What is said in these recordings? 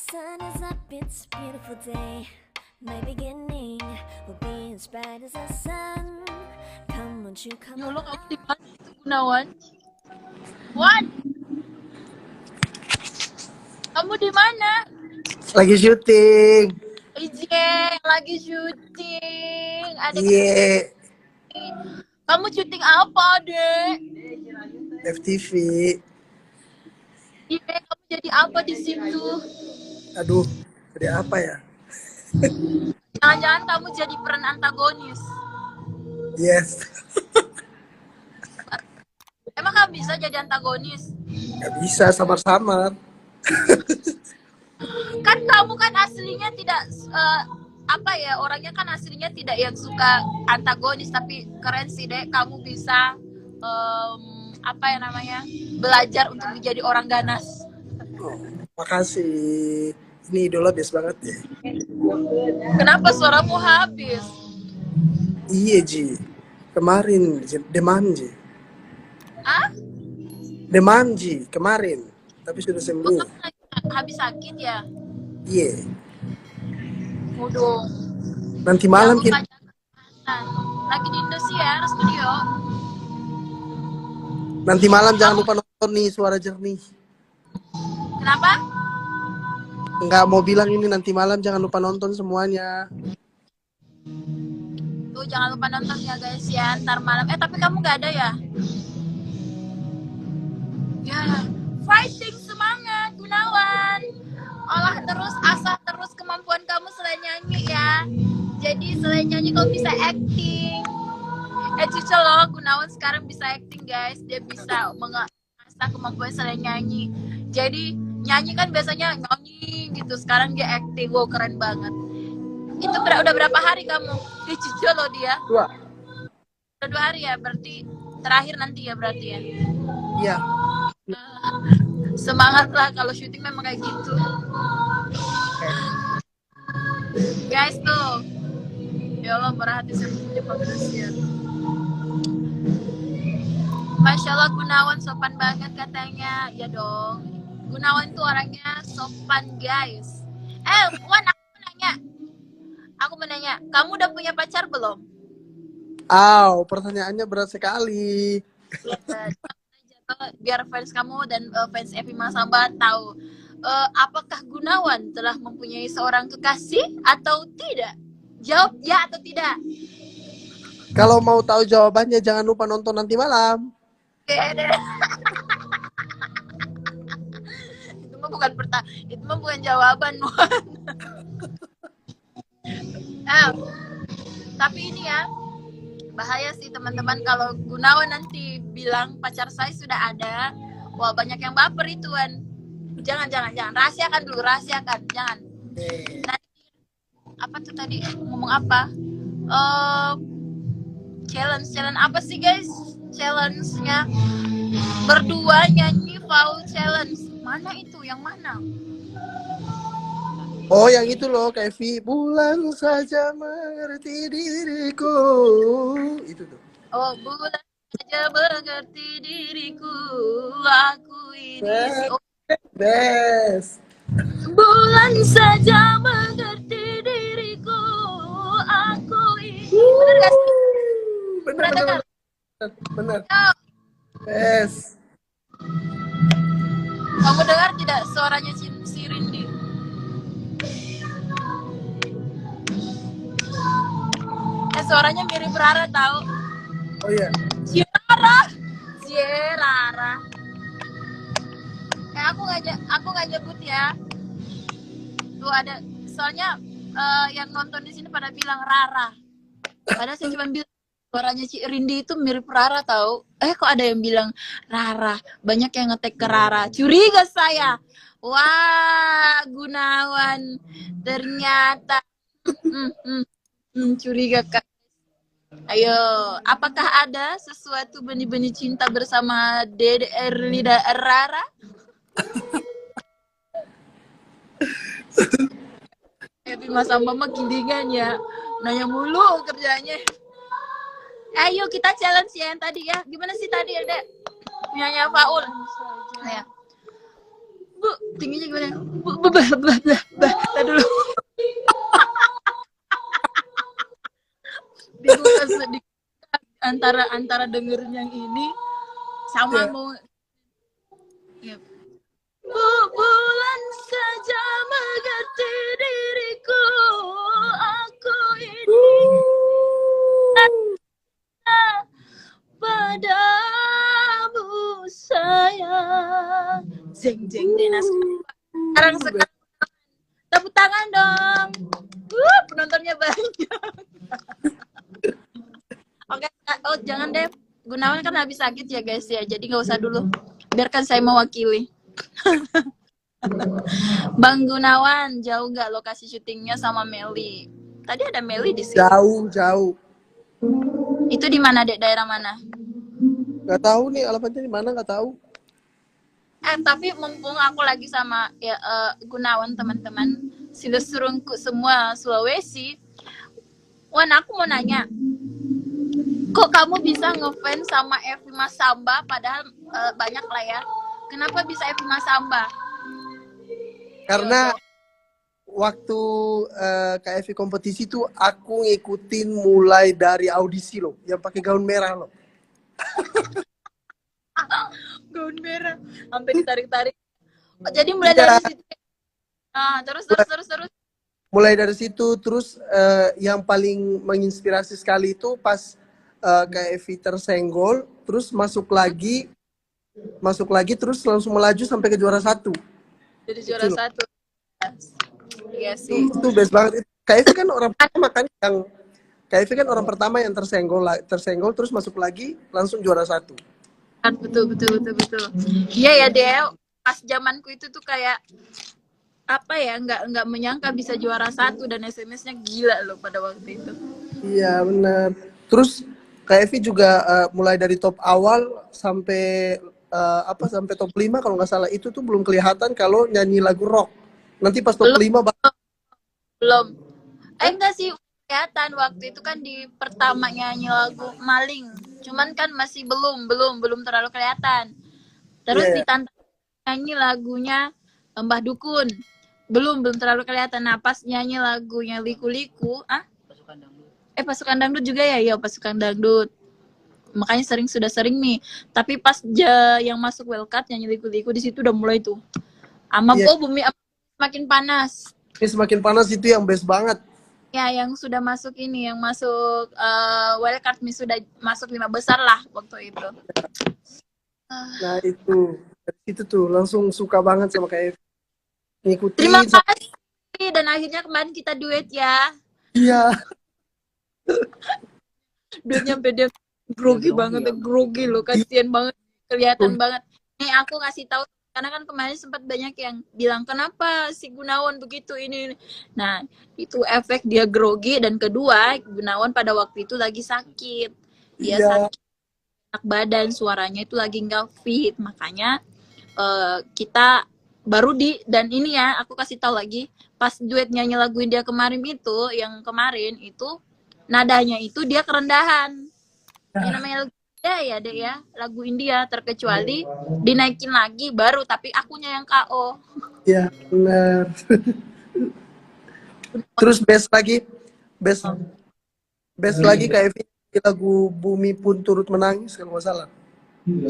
sun is up, it's a beautiful day. My beginning will be as bright as the sun. Come, won't you come? Ya Allah, kamu di mana itu Gunawan? Wan, kamu di mana? Lagi syuting. Ijeng, lagi syuting. Adek, Iya, kamu syuting apa, Dek? FTV. Iya, kamu jadi apa di situ? Aduh, jadi apa ya? Jangan-jangan kamu jadi peran antagonis. Yes, Emang kamu bisa jadi antagonis? nggak bisa samar-samar. Kan kamu kan aslinya tidak apa ya, orangnya kan aslinya tidak yang suka antagonis, tapi keren sih Dek, kamu bisa apa ya namanya, belajar untuk menjadi orang ganas. Oh, makasih. Ini idola bias banget ya. Kenapa suaramu habis? Iya Ji, kemarin demam Ji, Ah? demam Ji kemarin, tapi sudah sembuh. Habis sakit ya? Iya, Waduh. nanti malam Jangan kita, lupa jaga kesehatan. Lagi di Indosiar studio. nanti malam jangan lupa nonton nih Suara Jernih. Kenapa? Nggak mau bilang ini nanti malam jangan lupa nonton semuanya. Tuh jangan lupa nonton ya guys ya, ntar malam. Tapi kamu nggak ada ya? Ya, fighting, semangat Gunawan. Olah terus, asah terus kemampuan kamu selain nyanyi ya. Jadi selain nyanyi kamu bisa acting. Cucu loh, Gunawan sekarang bisa acting guys. Dia bisa mengasah kemampuan selain nyanyi. Jadi nyanyi kan biasanya nyanyi gitu, sekarang dia acting. Wow, keren banget. Itu udah berapa hari kamu? Cucu loh dia. Udah 2 hari ya, berarti terakhir nanti ya berarti ya. Iya, Semangat lah, kalau syuting memang kayak gitu guys. Tuh ya Allah, berhati saya punya manusia. Masya Allah, Gunawan sopan banget katanya. Ya dong, Gunawan tuh orangnya sopan guys. Wan, aku mau nanya, kamu udah punya pacar belum? pertanyaannya berat sekali. Biar fans kamu dan fans Evi Masamba tahu, apakah Gunawan telah mempunyai seorang kekasih atau tidak? Jawab ya atau tidak. Kalau mau tahu jawabannya jangan lupa nonton nanti malam. Itu mah bukan jawaban. Tapi ini ya, bahaya sih teman-teman kalau Gunawan nanti bilang pacar saya sudah ada. Wah, banyak yang baper ituan. Jangan, rahasiakan dulu, jangan. Nanti apa tuh tadi, ngomong apa? Challenge apa sih guys? Challenge-nya berdua nyanyi foul challenge. Mana itu? Yang mana? Oh, yang itu loh, Kevi. Bulan saja mengerti diriku. Itu tuh. Oh, bulan saja mengerti diriku, aku ini Best. bulan saja mengerti diriku, aku ini. Bener gak sih? Bener. Oh, Best. kamu dengar tidak suaranya si Rindi? Suaranya mirip Rara tahu. Oh iya. Rara. Aku nggak nyebut ya. Tuh ada, soalnya yang nonton di sini pada bilang Rara. Padahal saya cuma bilang suaranya si Rindi itu mirip Rara tahu. Kok ada yang bilang Rara? Banyak yang ngetek ke Rara. Curiga saya. Wah, Gunawan ternyata curiga kan. Ayo, apakah ada sesuatu benih-benih cinta bersama Dede Erlida Rara? Evi Masamba mah gilingan ya, nanya mulu kerjanya. Ayo kita challenge ya yang tadi ya. Gimana sih tadi ya, Dek? Punyanya Faul. Ya. Bu, tingginya gimana? Tadi dulu. Bingung kan sedikit antara dengerin yang ini sama Ya. mau ya. Bulan saja mengerti diriku, aku ini padamu sayang. Jeng jeng denas. Sekarang tepuk tangan dong. Penontonnya banyak. Oke, oh jangan deh. Gunawan kan habis sakit ya guys ya, jadi nggak usah dulu. Biarkan saya mewakili. Bang Gunawan, jauh nggak lokasi syutingnya sama Meli? Tadi ada Meli di sini. Jauh. Itu di mana, Dek? Daerah mana? Nggak tahu nih alamatnya di mana, nggak tahu. Tapi mumpung aku lagi sama ya, Gunawan teman-teman, Silesurungku semua Sulawesi. Wan, aku mau nanya, kok kamu bisa ngefans sama Evi Masamba padahal banyak lah ya? Kenapa bisa Evi Masamba? Karena waktu KFV kompetisi tuh aku ngikutin mulai dari audisi loh, yang pakai gaun merah loh. Gaun merah sampai ditarik-tarik. Oh, jadi mulai dari situ. Terus. Mulai dari situ, terus yang paling menginspirasi sekali itu pas KFV tersenggol, terus masuk lagi, terus langsung melaju sampai ke juara 1. Jadi juara 1. Iya sih. Itu best banget. KFV kan orang pertama kan yang tersenggol terus masuk lagi langsung juara 1. Betul. Iya ya Del, pas zamanku itu tuh kayak apa ya, nggak menyangka bisa juara 1 dan SMS-nya gila loh pada waktu itu. Iya benar. Terus KFV juga mulai dari top awal sampai sampai top 5 kalau nggak salah, itu tuh belum kelihatan kalau nyanyi lagu rock. Nanti pas top 5 belum. Enggak sih, kelihatan waktu itu kan di pertama nyanyi lagu Maling. Cuman kan masih belum terlalu kelihatan. Terus ditantang nyanyi lagunya Mbah Dukun. Belum terlalu kelihatan. Nah, pas nyanyi lagunya Liku-Liku, Pasukan Dangdut juga ya? Iya, Pasukan Dangdut. Makanya sudah sering nih. Tapi pas yang masuk Wildcard nyanyi Liku-Liku, di situ udah mulai tuh. Bumi makin panas. Ini semakin panas, itu yang best banget. Ya, yang sudah masuk ini, yang masuk Wildcard nih, sudah masuk 5 besar lah waktu itu. Nah itu tuh langsung suka banget sama KFV. Ngikutin. Terima kasih. Dan akhirnya kemarin kita duet ya. Iya. Duetnya beda, grogi banget, grogi loh, kasihan banget, kelihatan banget. Nih aku kasih tahu, karena kan kemarin sempat banyak yang bilang kenapa si Gunawan begitu ini. Nah itu efek dia grogi, dan kedua Gunawan pada waktu itu lagi sakit, dia sakit enak badan, suaranya itu lagi nggak fit, makanya kita baru dan ini ya aku kasih tahu lagi, pas duet nyanyi lagu India kemarin itu, yang kemarin itu nadanya itu dia kerendahan. Yang namanya lagu India ya deh ya, lagu India, terkecuali dinaikin lagi baru, tapi akunya yang KO. Iya benar. Terus best lagi KFV lagu Bumi Pun Turut Menangis kalau nggak salah.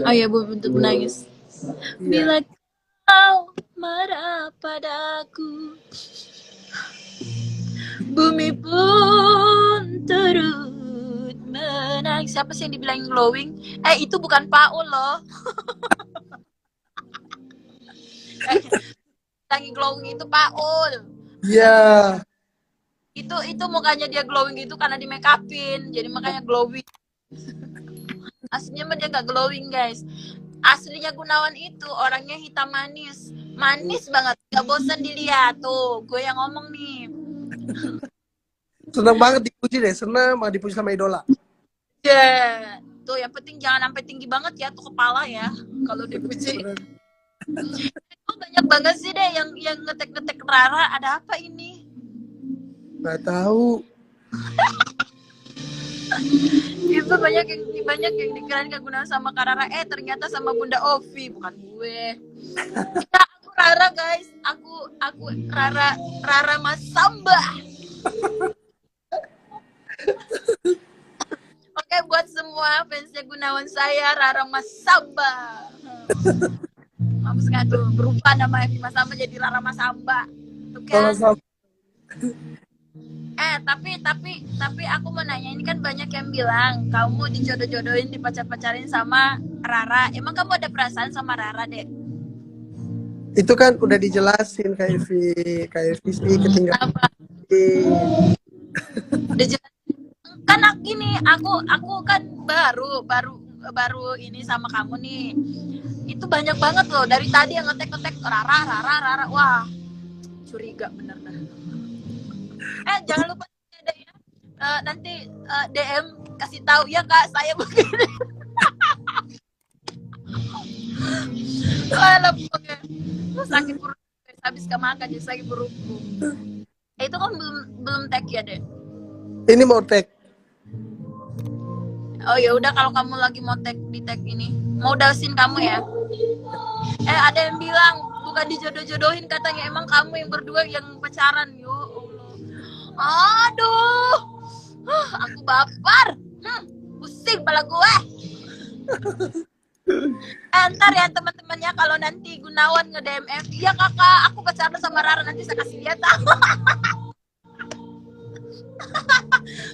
Oh iya, Bumi Pun Turut Menangis. Bila kau marah padaku, bumi pun turut menangis. Siapa sih yang dibilang glowing? Itu bukan Paul loh. Lagi glowing itu Paul. Iya. Itu mukanya dia glowing gitu karena di make upin, jadi makanya glowing. Aslinya mah dia nggak glowing guys. Aslinya Gunawan itu orangnya hitam manis banget, nggak bosan dilihat tuh. Gue yang ngomong nih. Senang banget dipuji deh, senang banget dipuji sama idola. Yeah. Tuh yang penting jangan sampai tinggi banget ya tuh kepala ya kalau dipuji. Banyak banget sih deh yang ngetek Rara, ada apa ini? Nggak tahu. Itu banyak yang dikirain ke Gunawan sama Kak Rara, ternyata sama Bunda Ovi, bukan gue. Ya, aku Rara guys, aku Rara Masamba. Oke, buat semua fansnya Gunawan saya Rara Masamba. Mampus nggak tuh berubah nama Evi Masamba jadi Rara Masamba. Tuh kan. Sama-sama. Tapi aku mau nanya, ini kan banyak yang bilang kamu dijodoh-jodohin, dipacar-pacarin sama Rara. Emang kamu ada perasaan sama Rara, Dek? Itu kan udah dijelasin Kak Evi sih ketinggalan. Apa? Udah jelas. Kan aku kan baru ini sama kamu nih. Itu banyak banget loh dari tadi yang ngetek Rara. Wah, curiga bener dah. Jangan lupa deh ya. Nanti DM kasih tahu ya Kak, saya begini. Wah, lepoknya. Sakit perut habis kemakan jadi sakit perutku. Itu kan belum tag ya, Dek? Ini mau tag. Oh ya udah, kalau kamu lagi mau tag di tag ini, mau dausin kamu ya. Ada yang bilang bukan dijodoh-jodohin katanya, emang kamu yang berdua yang pacaran. Yo Allah. Aduh. Aku baper. Pusing kepala gue. Ntar ya teman-temannya, kalau nanti Gunawan nge-DM Evi, ya kakak aku pacaran sama Rara, nanti saya kasih dia tahu.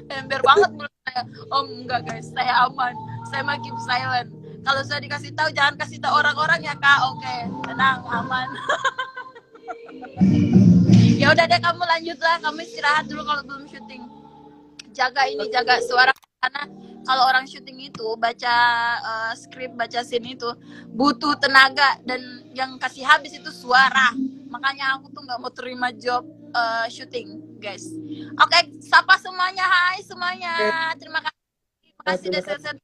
Ember banget mulut saya. Oh enggak guys, saya aman, saya mah keep silent. Kalau saya dikasih tahu jangan kasih tahu orang-orang ya Kak. Oke, tenang, aman. Ya udah deh, kamu lanjutlah, kamu istirahat dulu kalau belum syuting. Jaga suara, karena kalau orang syuting itu baca skrip, baca scene itu butuh tenaga, dan yang kasih habis itu suara. Makanya aku tuh nggak mau terima job syuting, guys. Oke, sapa semuanya, hai semuanya. Terima kasih. Makasih udah sehat-sehat.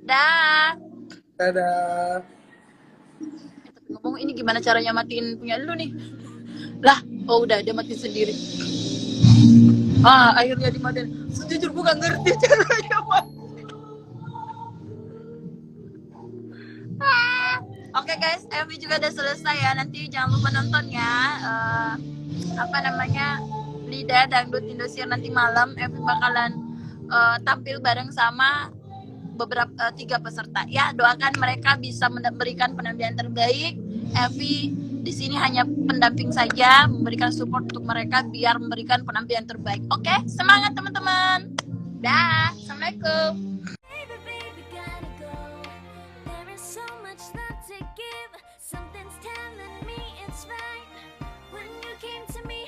Dah. Dadah. Ngomong ini gimana caranya matiin punya lu nih? Lah, oh udah dia mati sendiri. Akhirnya dimatiin. Sejujur gue gak ngerti caranya mati. Oke guys, Evi juga udah selesai ya. Nanti jangan lupa nonton ya. Lida Dangdut Indosiar nanti malam. Evi bakalan tampil bareng sama beberapa 3 peserta ya. Doakan mereka bisa memberikan penampilan terbaik. Evi di sini hanya pendamping saja, memberikan support untuk mereka biar memberikan penampilan terbaik. Oke, semangat teman-teman. Dah, assalamualaikum. Baby, gotta go. There is so much love to give. Something's telling me it's right. When you came to me,